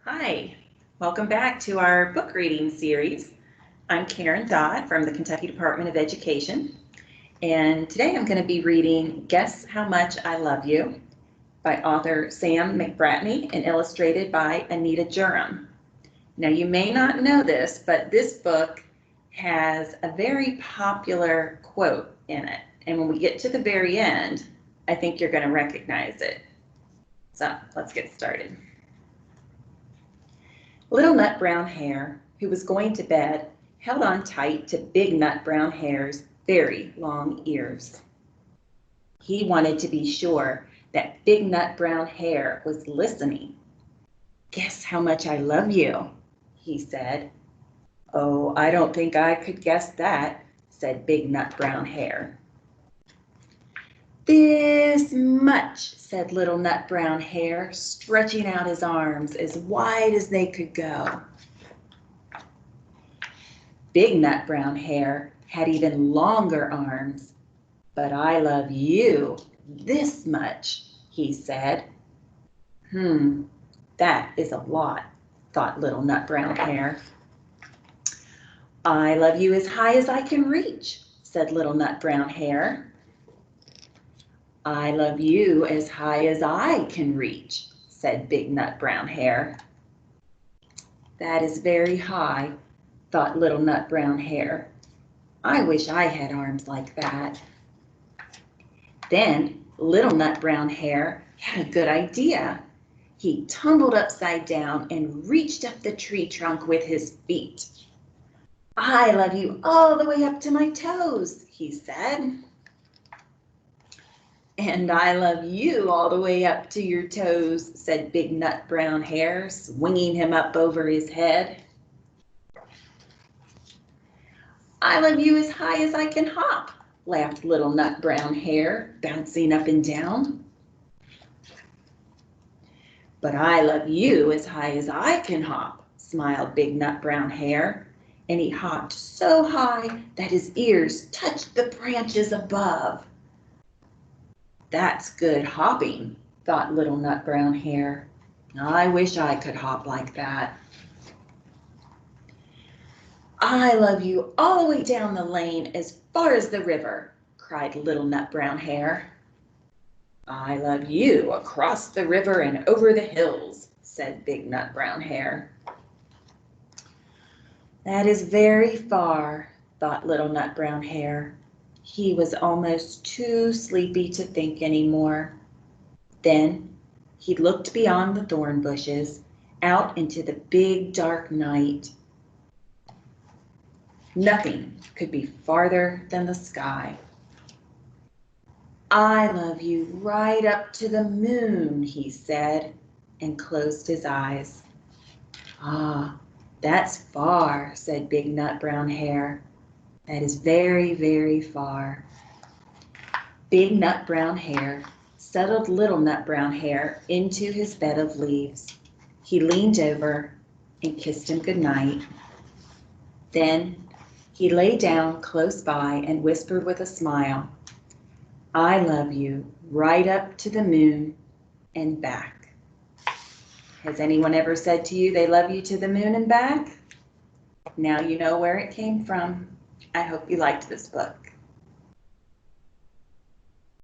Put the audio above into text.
Hi, welcome back to our book reading series. I'm Karen Dodd from the Kentucky Department of Education, and today I'm going to be reading Guess How Much I Love You by author Sam McBratney and illustrated by Anita Jerem. Now, you may not know this, but this book has a very popular quote in it, and when we get to the very end, I think you're going to recognize it. So let's get started. Little Nut Brown Hare, who was going to bed, held on tight to Big Nut Brown Hare's very long ears. He wanted to be sure that Big Nut Brown Hare was listening. "Guess how much I love you," he said. "Oh, I don't think I could guess that," said Big Nut Brown Hare. "This much," said Little Nut Brown Hare, stretching out his arms as wide as they could go. Big Nut Brown Hare had even longer arms. "But I love you this much," he said. That is a lot," thought Little Nut Brown Hare. "I love you as high as I can reach," said Little Nut Brown Hare. "I love you as high as I can reach," said Big Nut Brown Hare. "That is very high," thought Little Nut Brown Hare. "I wish I had arms like that." Then Little Nut Brown Hare had a good idea. He tumbled upside down and reached up the tree trunk with his feet. "I love you all the way up to my toes," he said. "And I love you all the way up to your toes," said Big Nut Brown Hare, swinging him up over his head. "I love you as high as I can hop," laughed Little Nut Brown Hare, bouncing up and down. "But I love you as high as I can hop," smiled Big Nut Brown Hare, and he hopped so high that his ears touched the branches above. "That's good hopping," thought Little Nut Brown Hare. "I wish I could hop like that." "I love you all the way down the lane as far as the river," cried Little Nut Brown Hare. "I love you across the river and over the hills," said Big Nut Brown Hare. "That is very far," thought Little Nut Brown Hare. He was almost too sleepy to think anymore. Then he looked beyond the thorn bushes, out into the big dark night. Nothing could be farther than the sky. "I love you right up to the moon," he said, and closed his eyes. "Ah, that's far," said Big Nut Brown Hare. "That is very, very far." Big Nut Brown Hare settled Little Nut Brown Hare into his bed of leaves. He leaned over and kissed him goodnight. Then he lay down close by and whispered with a smile, "I love you right up to the moon and back." Has anyone ever said to you they love you to the moon and back? Now you know where it came from. I hope you liked this book.